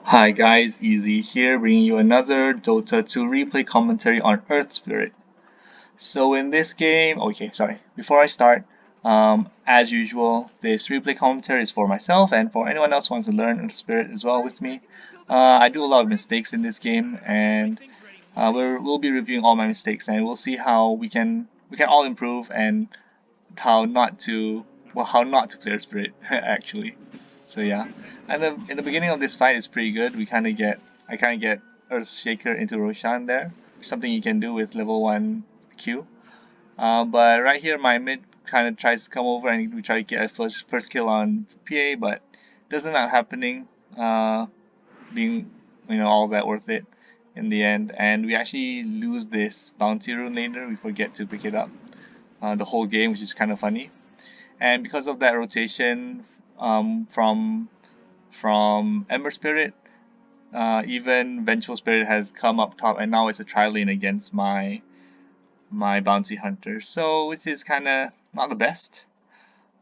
Hi guys, Easy here, bringing you another Dota 2 replay commentary on Earth Spirit. So in this game, okay, sorry, before I start, as usual, this replay commentary is for myself and for anyone else who wants to learn Earth Spirit as well with me. I do a lot of mistakes in this game, and we'll be reviewing all my mistakes, and we'll see how we can all improve and how not to how not to clear Spirit actually. So yeah, and in the beginning of this fight is pretty good. I kind of get Earthshaker into Roshan there, something you can do with level 1 Q. But right here my mid kind of tries to come over and we try to get a first kill on PA, but doesn't not happening, being all that worth it in the end, and we actually lose this bounty rune later. We forget to pick it up the whole game, which is kind of funny. And because of that rotation from Ember Spirit, even Vengeful Spirit has come up top, and now it's a tri lane against my Bounty Hunter. So which is kind of not the best,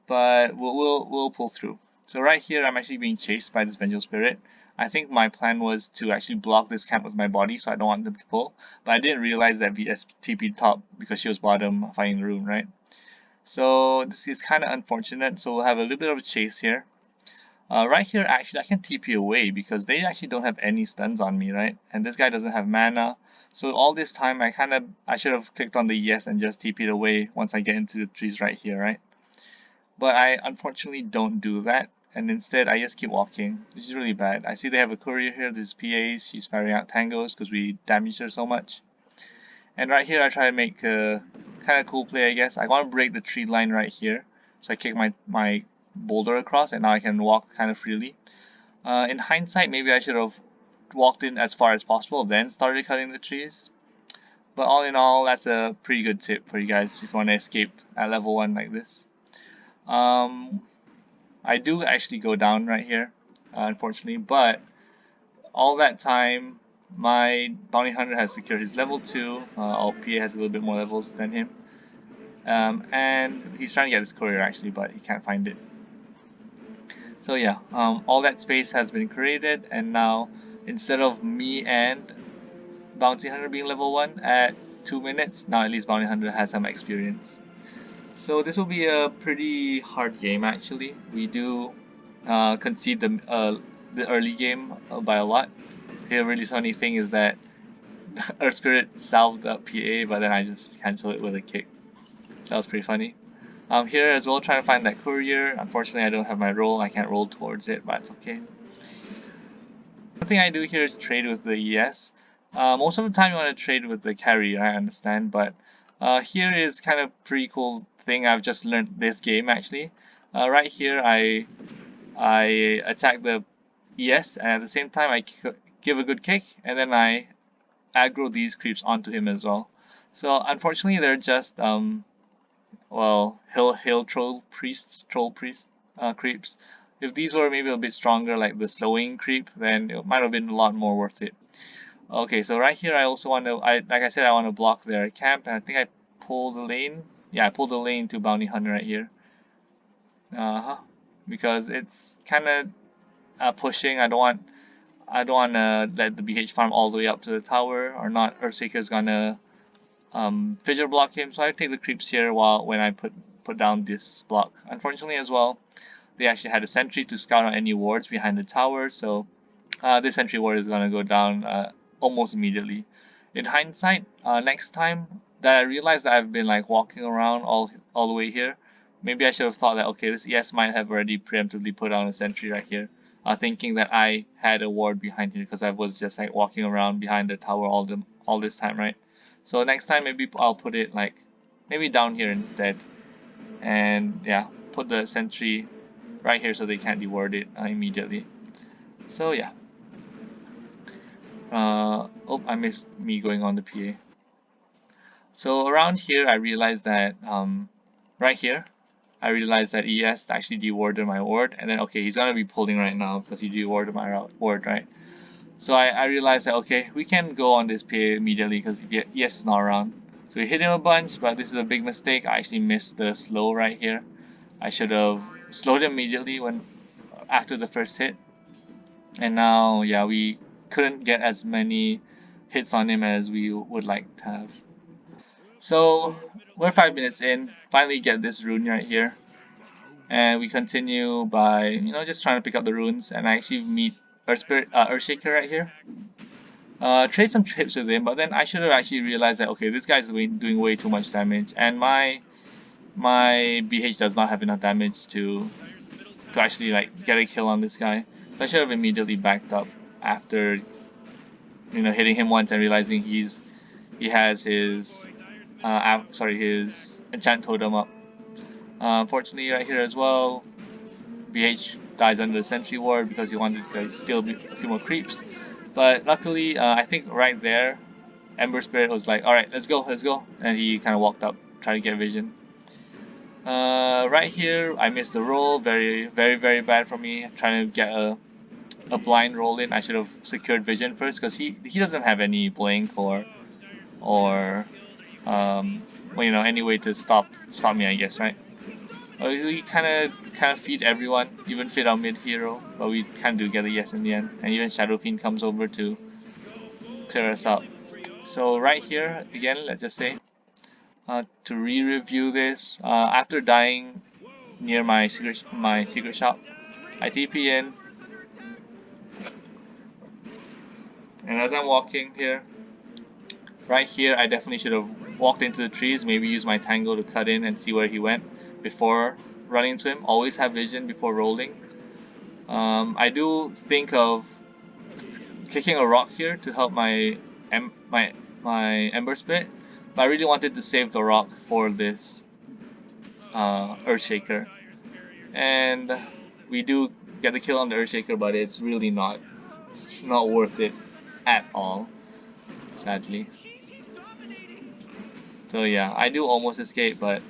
but we'll pull through. So right here, I'm actually being chased by this Vengeful Spirit. I think my plan was to actually block this camp with my body, so I don't want them to pull. But I didn't realize that VS TP top because she was bottom fighting the rune, right? So this is kind of unfortunate. So we'll have a little bit of a chase here. Right here, actually, I can TP away because they actually don't have any stuns on me, right? And this guy doesn't have mana. So all this time, I should have clicked on the yes and just TP'd away once I get into the trees right here, right? But I unfortunately don't do that. And instead, I just keep walking, which is really bad. I see they have a courier here. This is PA. She's firing out tangos because we damaged her so much. And right here, I try to make a kind of cool play, I guess. I want to break the tree line right here. So I kick my boulder across, and now I can walk kind of freely. In hindsight, maybe I should have walked in as far as possible, then started cutting the trees. But all in all, that's a pretty good tip for you guys if you want to escape at level 1 like this. I do actually go down right here, unfortunately, but all that time, my bounty hunter has secured his level 2. PA has a little bit more levels than him. And he's trying to get his courier actually, but he can't find it. So yeah, all that space has been created, and now instead of me and Bounty Hunter being level 1 at 2 minutes, now at least Bounty Hunter has some experience. So this will be a pretty hard game actually. We do concede the early game by a lot. The really funny thing is that Earth Spirit salved up PA, but then I just canceled it with a kick. That was pretty funny. Here as well, trying to find that courier. Unfortunately, I don't have my roll. I can't roll towards it, but it's okay. One thing I do here is trade with the ES. Most of the time you want to trade with the carry, I understand, but here is kind of pretty cool thing I've just learned this game actually. Right here, I attack the ES, and at the same time I give a good kick, and then I aggro these creeps onto him as well. So unfortunately, they're just well, hill troll priest creeps. If these were maybe a bit stronger, like the slowing creep, then it might have been a lot more worth it. Okay, so right here I also want to, like I said, I want to block their camp, and I think I pull the lane. Yeah, I pull the lane to Bounty Hunter right here. Because it's kind of pushing. I don't want to let the BH farm all the way up to the tower, or not. Earthshaker is gonna fissure block him, so I take the creeps here when I put down this block. Unfortunately as well, they actually had a sentry to scout out any wards behind the tower, so this sentry ward is gonna go down almost immediately. In hindsight, next time that I realized that I've been like walking around all the way here, maybe I should have thought that okay, this ES might have already preemptively put on a sentry right here, thinking that I had a ward behind here because I was just like walking around behind the tower all this time, right? So next time maybe I'll put it like maybe down here instead, and yeah, put the sentry right here so they can't deward it immediately. So yeah. Oh, I missed me going on the PA. So around here, I realized that right here, I realized that ES actually dewarded my ward, and then okay, he's gonna be pulling right now because he dewarded my ward, right? So I realized that okay, we can go on this PA immediately because ES is not around. So we hit him a bunch, but this is a big mistake. I actually missed the slow right here. I should have slowed him immediately after the first hit. And now, yeah, we couldn't get as many hits on him as we would like to have. So we're 5 minutes in, finally get this rune right here. And we continue by, just trying to pick up the runes, and I actually meet Earthshaker right here. Trade some trips with him, but then I should have actually realized that, okay, this guy's doing way too much damage, and my BH does not have enough damage to actually like get a kill on this guy. So I should have immediately backed up after hitting him once and realizing he has his his enchant totem up. Unfortunately, right here as well, BH dies under the sentry ward because he wanted to steal a few more creeps. But luckily, I think right there, Ember Spirit was like, "All right, let's go," and he kind of walked up, trying to get vision. Right here, I missed the roll. Very, very, very bad for me. Trying to get a blind roll in. I should have secured vision first because he doesn't have any blink or any way to stop me, I guess, right? We kind of feed everyone, even feed our mid hero, but we can't do get a yes in the end. And even Shadow Fiend comes over to clear us out. So right here again, let's just say to re-review this, after dying near my secret shop, I TP in, and as I'm walking here, right here, I definitely should have walked into the trees, maybe use my tango to cut in and see where he went before running into him. Always have vision before rolling. I do think of kicking a rock here to help my Ember Spirit, but I really wanted to save the rock for this Earthshaker. And we do get the kill on the Earthshaker, but it's really not worth it at all, sadly. So yeah, I do almost escape, but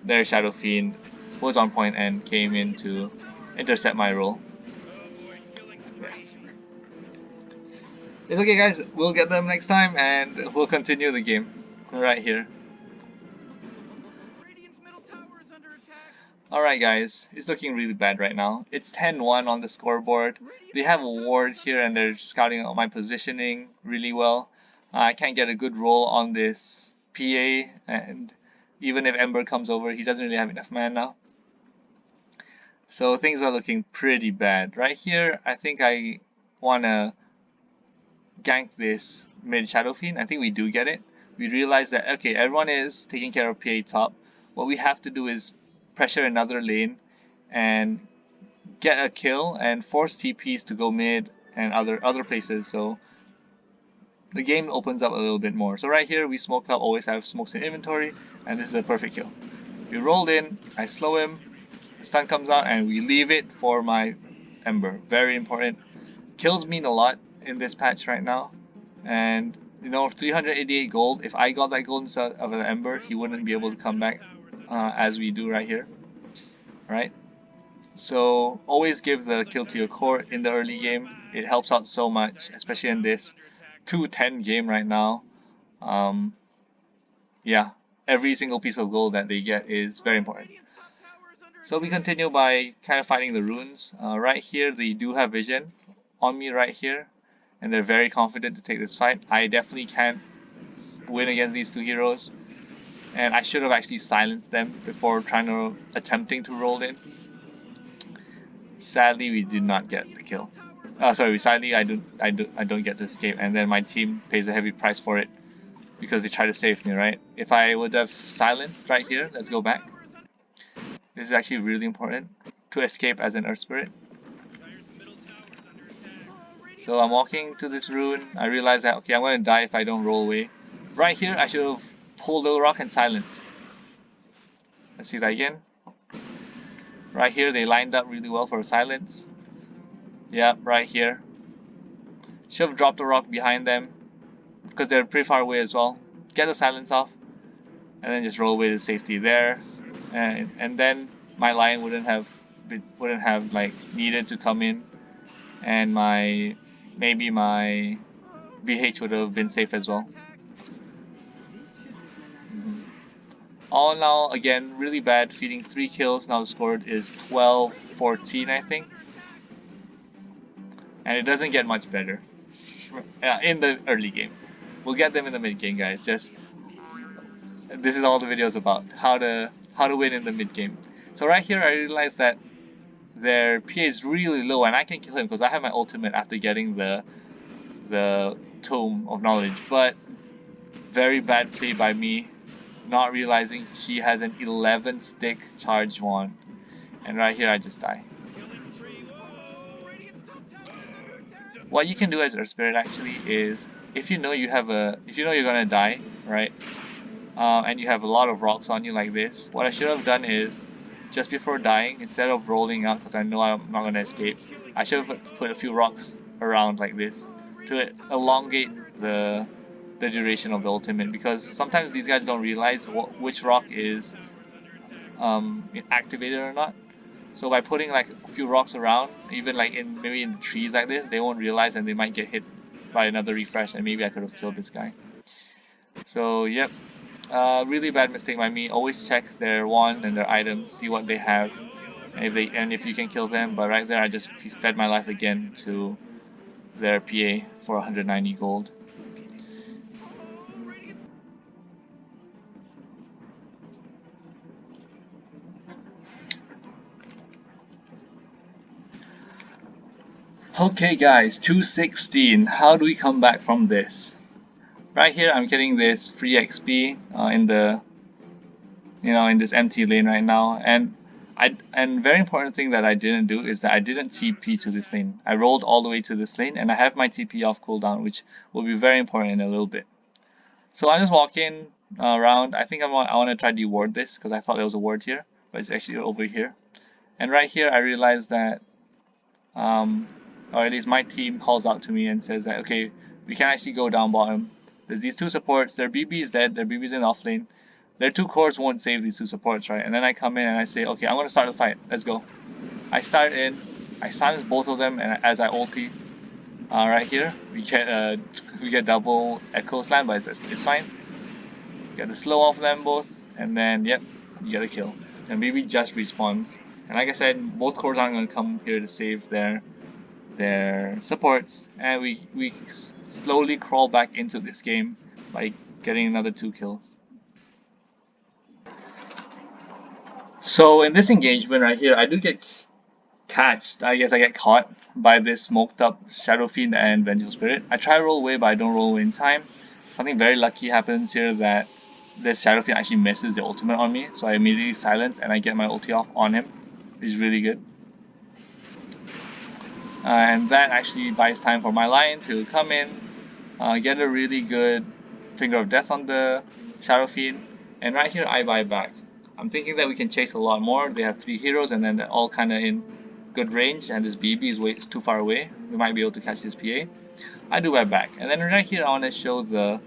their Shadow Fiend was on point and came in to intercept my roll. Yeah. It's okay, guys, we'll get them next time and we'll continue the game right here. Alright guys, it's looking really bad right now. It's 10-1 on the scoreboard. They have a ward here and they're scouting out my positioning really well. I can't get a good roll on this PA, and even if Ember comes over, he doesn't really have enough mana. So things are looking pretty bad. Right here, I think I want to gank this mid Shadow Fiend. I think we do get it. We realize that, okay, everyone is taking care of PA top. What we have to do is pressure another lane and get a kill and force TPs to go mid and other places, so the game opens up a little bit more. So right here we smoke up, always have smokes in inventory, and this is a perfect kill. We rolled in, I slow him, the stun comes out, and we leave it for my Ember. Very important. Kills mean a lot in this patch right now, and 388 gold. If I got that gold instead of an Ember, he wouldn't be able to come back as we do right here. Right? So always give the kill to your core in the early game. It helps out so much, especially in this 2-10 game right now. Yeah, every single piece of gold that they get is very important. So we continue by kind of fighting the runes. Right here, they do have vision on me right here, and they're very confident to take this fight. I definitely can't win against these two heroes, and I should have actually silenced them before attempting to roll in. Sadly, we did not get the kill. Sadly, I don't get to escape, and then my team pays a heavy price for it because they try to save me, right? If I would have silenced right here, let's go back. This is actually really important to escape as an Earth Spirit. So I'm walking to this rune. I realize that, okay, I'm going to die if I don't roll away. Right here, I should have pulled the rock and silenced. Let's see that again. Right here, they lined up really well for a silence. Yeah, right here. Should have dropped the rock behind them because they're pretty far away as well. Get the silence off, and then just roll away to safety there. And then my lion wouldn't have like needed to come in, and maybe my BH would have been safe as well. All in all, again, really bad, feeding 3 kills. Now the score is 12-14, I think. and it doesn't get much better in the early game. We'll get them in the mid game, guys. Just this is all the video is about, how to win in the mid game. So right here, I realized that their PA is really low, and I can kill him because I have my ultimate after getting the Tome of Knowledge. But very bad play by me, not realizing he has an 11 stick charge wand, and right here I just die. What you can do as Earth Spirit actually is, if you know you're gonna die, right? And you have a lot of rocks on you like this, what I should have done is, just before dying, instead of rolling out because I know I'm not going to escape, I should have put a few rocks around like this to elongate the duration of the ultimate, because sometimes these guys don't realize which rock is activated or not. So by putting like a few rocks around, even like maybe in the trees like this, they won't realize and they might get hit by another refresh, and maybe I could have killed this guy. So yep. Really bad mistake by me. Always check their wand and their items, see what they have, and if you can kill them. But right there, I just fed my life again to their PA for 190 gold. Okay, guys, 216. How do we come back from this? Right here, I'm getting this free XP in the in this empty lane right now, and very important thing that I didn't do is that I didn't TP to this lane. I rolled all the way to this lane, and I have my TP off cooldown, which will be very important in a little bit. So I'm just walking around. I think I want to try to ward this because I thought there was a ward here, but it's actually over here. And right here, I realized that, or at least my team calls out to me and says that, okay, we can actually go down bottom. There's these two supports. Their BB is dead. Their BB is in off lane. Their two cores won't save these two supports, right? And then I come in and I say, okay, I'm gonna start the fight. Let's go. I start in. I silence both of them, and as I ulti, right here we get double echo slam, but it's fine. Get the slow off them both, and then yep, you get a kill. And BB just respawns. And like I said, both cores aren't gonna come here to save their supports, and we slowly crawl back into this game by getting another 2 kills. So in this engagement right here, I do get catched. I guess I get caught by this smoked up Shadow Fiend and Vengeful Spirit. I try to roll away, but I don't roll away in time. Something very lucky happens here, that this Shadow Fiend actually misses the ultimate on me, so I immediately silence and I get my ulti off on him, which is really good. And that actually buys time for my Lion to come in, get a really good Finger of Death on the Shadow Fiend, and right here I buy back. I'm thinking that we can chase a lot more. They have 3 heroes and then they're all kind of in good range, and this BB is too far away. We might be able to catch this PA. I do buy back, and then right here I want to show the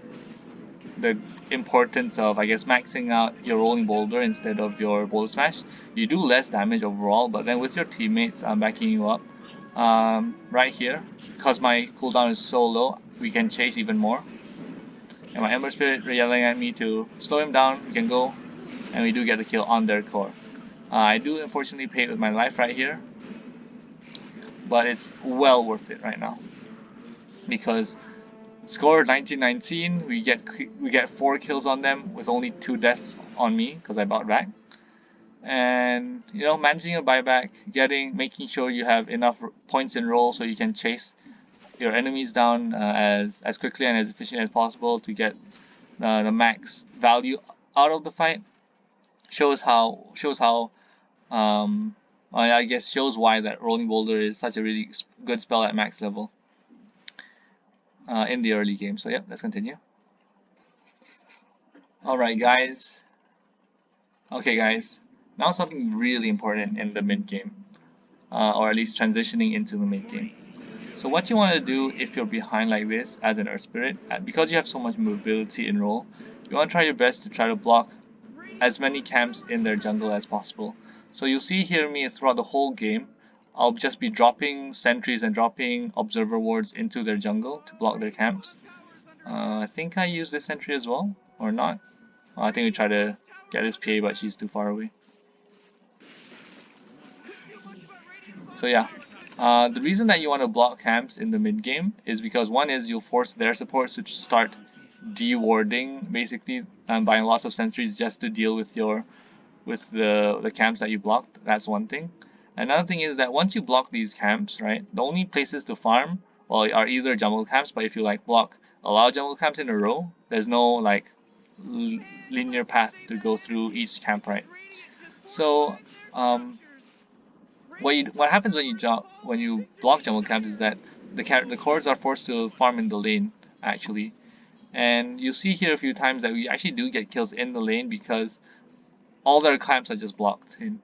importance of, I guess, maxing out your rolling boulder instead of your boulder smash. You do less damage overall, but then with your teammates backing you up, right here, because my cooldown is so low, we can chase even more. And my Ember Spirit yelling at me to slow him down, we can go, and we do get the kill on their core. I do unfortunately pay it with my life right here, but it's well worth it right now, because score 1919, we get 4 kills on them with only 2 deaths on me because I bought back. And managing a buyback, making sure you have enough points in roll so you can chase your enemies down as quickly and as efficient as possible to get the max value out of the fight, shows I guess shows why that Rolling Boulder is such a really good spell at max level in the early game. So yep, let's continue. Alright guys. Okay guys, now something really important in the mid game, or at least transitioning into the mid game. So what you want to do if you're behind like this as an Earth Spirit, because you have so much mobility in roll, you want to try your best to try to block as many camps in their jungle as possible. So you'll see here me throughout the whole game, I'll just be dropping sentries and dropping observer wards into their jungle to block their camps. I think I use this sentry as well, or not. I think we try to get this PA, but she's too far away. So yeah, The reason that you want to block camps in the mid game is because one is you'll force their supports to start de-warding, basically, buying lots of sentries just to deal with the camps that you blocked. That's one thing. Another thing is that once you block these camps, right, the only places to farm, well, are either jungle camps, but if you like block a lot of jungle camps in a row, there's no like linear path to go through each camp, right? So what happens when you block jungle camps is that the cores are forced to farm in the lane actually, and you see here a few times that we actually do get kills in the lane because all their camps are just blocked in.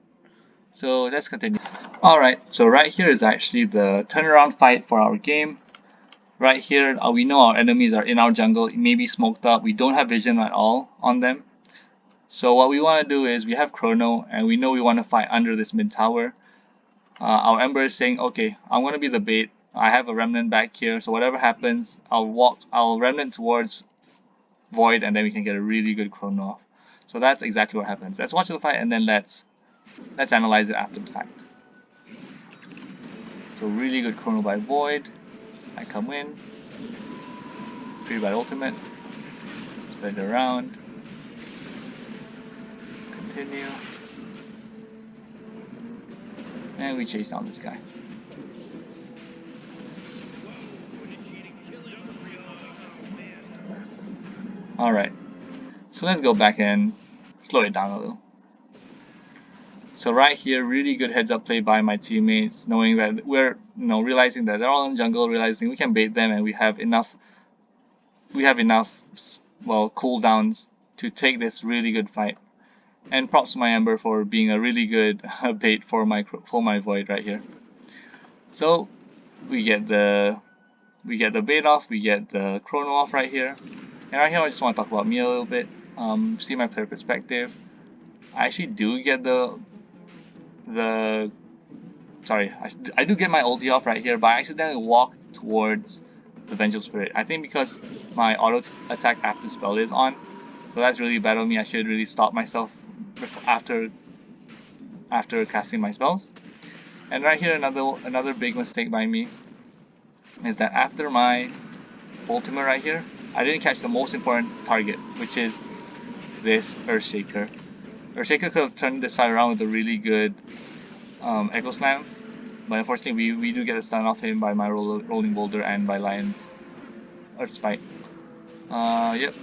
So let's continue. Alright, so right here is actually the turnaround fight for our game. Right here, we know our enemies are in our jungle, maybe smoked up, we don't have vision at all on them. So what we want to do is, we have Chrono, and we know we want to fight under this mid tower. Our Ember is saying, okay, I'm going to be the bait, I have a Remnant back here, so whatever happens, I'll Remnant towards Void, and then we can get a really good Chrono off. So that's exactly what happens. Let's watch the fight, and then let's analyze it after the fact. So really good Chrono by Void. I come in. Free by ultimate. Spread it around. Continue. And we chase down this guy. Alright. So let's go back and slow it down a little. So right here, really good heads up play by my teammates, knowing that we're, realizing that they're all in jungle, realizing we can bait them, and we have enough, well, cooldowns to take this really good fight. And props to my Ember for being a really good bait for my Void right here. So we get the bait off, we get the Chrono off right here. And right here I just want to talk about me a little bit. See my player perspective. I actually do get I do get my ulti off right here, but I accidentally walk towards the Vengeful Spirit. I think because my auto attack after spell is on, so that's really bad on me. I should really stop myself after casting my spells. And right here, another big mistake by me is that after my ultimate right here, I didn't catch the most important target, which is this Earthshaker. Earthshaker could have turned this fight around with a really good Echo Slam, but unfortunately we do get a stun off him by my Rolling Boulder and by Lion's Earth Spike. Yep.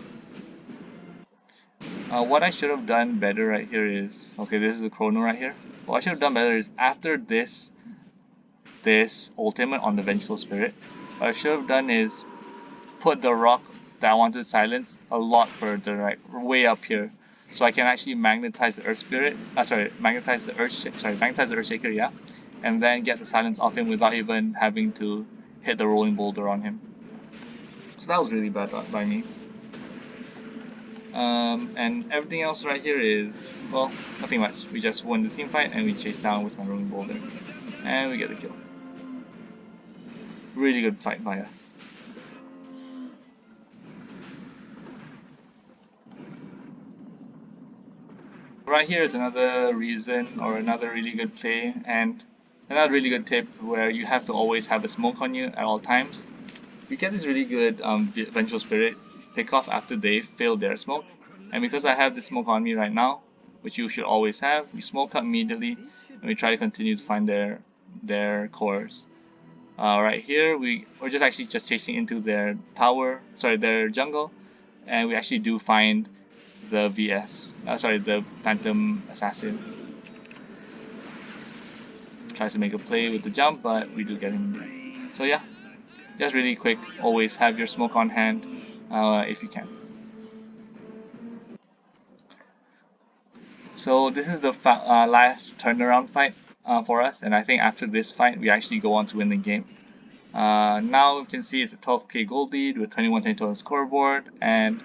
What I should have done better right here is, okay, this is a Chrono right here. What I should have done better is after this ultimate on the Vengeful Spirit, what I should have done is put the rock that I wanted to silence a lot further, right, way up here, so I can actually magnetize the Earth Spirit. Magnetize the Earthshaker, yeah, and then get the silence off him without even having to hit the Rolling Boulder on him. So that was really bad by me. And everything else right here is, well, nothing much. We just won the team fight and we chased down with my Rolling Boulder, and we get the kill. Really good fight by us. Right here is another reason, or another really good play, and another really good tip where you have to always have a smoke on you at all times. We get this really good Vengeful Spirit pick off after they fail their smoke, and because I have this smoke on me right now, which you should always have, we smoke up immediately and we try to continue to find their cores. Right here we're just chasing into their their jungle, and we actually do find the the Phantom Assassin. Tries to make a play with the jump, but we do get him. So yeah, just really quick, always have your smoke on hand if you can. So this is the last turnaround fight for us, and I think after this fight we actually go on to win the game. Now you can see it's a 12k gold lead with 21-22 on the scoreboard, and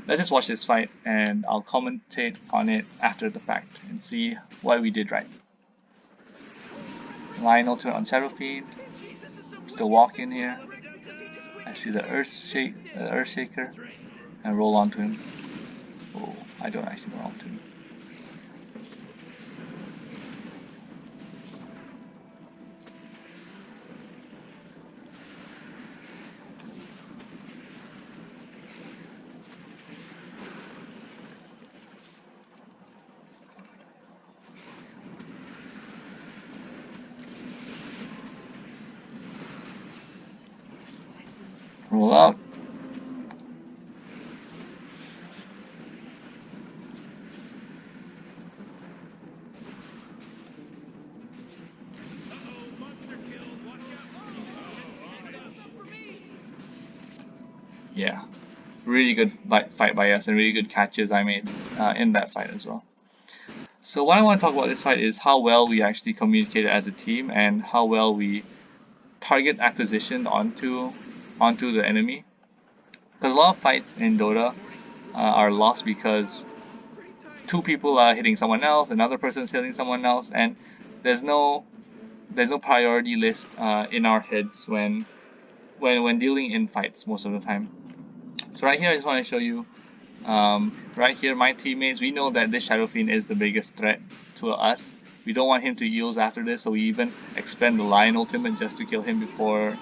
let's just watch this fight and I'll commentate on it after the fact and see what we did right. Lion ultimate on Shadow Fiend. Still walking here. I see the Earthshaker and roll onto him. Oh, I don't actually roll onto him. Roll out. Yeah, really good fight by us and really good catches I made in that fight as well. So what I want to talk about this fight is how well we actually communicated as a team and how well we target acquisition onto the enemy. Because a lot of fights in Dota are lost because two people are hitting someone else, another person's hitting someone else, and there's no there's no priority list in our heads when dealing in fights most of the time. So right here, I just want to show you. Right here, my teammates, we know that this Shadow Fiend is the biggest threat to us. We don't want him to use after this, so we even expend the Lion ultimate just to kill him before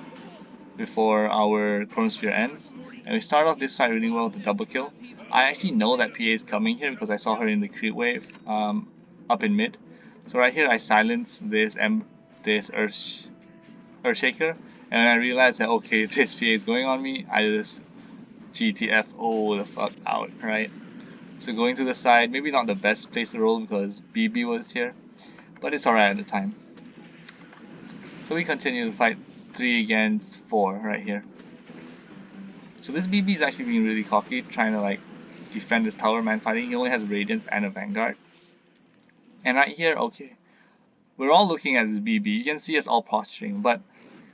our Chronosphere ends. And we start off this fight really well with the double kill. I actually know that PA is coming here because I saw her in the creep wave up in mid. So right here I silence this Earthshaker, and when I realized that okay this PA is going on me, I just GTFO the fuck out, right? So going to the side, maybe not the best place to roll because BB was here, but it's alright at the time. So we continue to fight 3 against 4 right here. So this BB is actually being really cocky, trying to like defend this tower man fighting. He only has Radiance and a Vanguard. And right here, okay, we're all looking at this BB. You can see us all posturing, but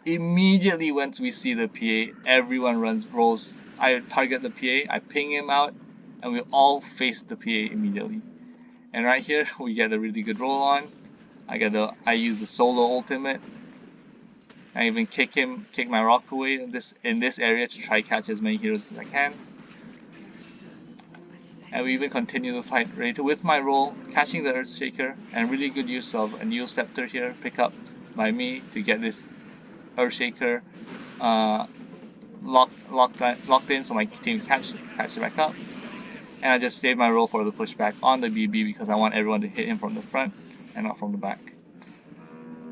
immediately once we see the PA, everyone rolls. I target the PA, I ping him out, and we all face the PA immediately. And right here, we get a really good roll on. I use the solo ultimate. I even kick my rock away in this area to try catch as many heroes as I can. And we even continue the fight right with my roll, catching the Earthshaker, and really good use of a new scepter here, pick up by me to get this Earthshaker locked in so my team catch it back up. And I just save my roll for the pushback on the BB because I want everyone to hit him from the front and not from the back.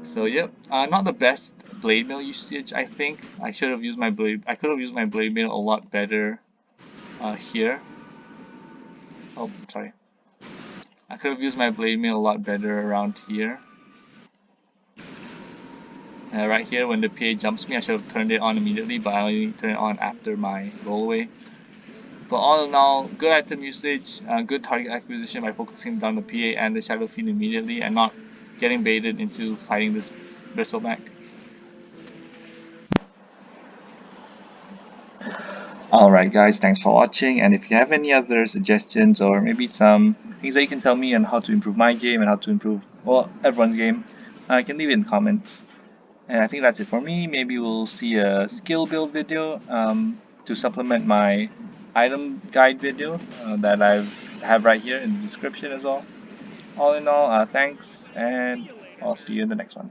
So yep, not the best blade mail usage. I think I should have used my blade. I could have used my blade mail a lot better here. Oh, sorry. I could have used my blade mail a lot better around here. Right here, when the PA jumps me, I should have turned it on immediately, but I only turn it on after my roll away. But all in all, good item usage, good target acquisition by focusing down the PA and the Shadow Fiend immediately and not getting baited into fighting this Bristleback. Alright guys, thanks for watching, and if you have any other suggestions or maybe some things that you can tell me on how to improve my game and how to improve, well, everyone's game, you can leave it in the comments. And I think that's it for me. Maybe we'll see a skill build video to supplement my item guide video that I have right here in the description as well. All in all, thanks, and I'll see you in the next one.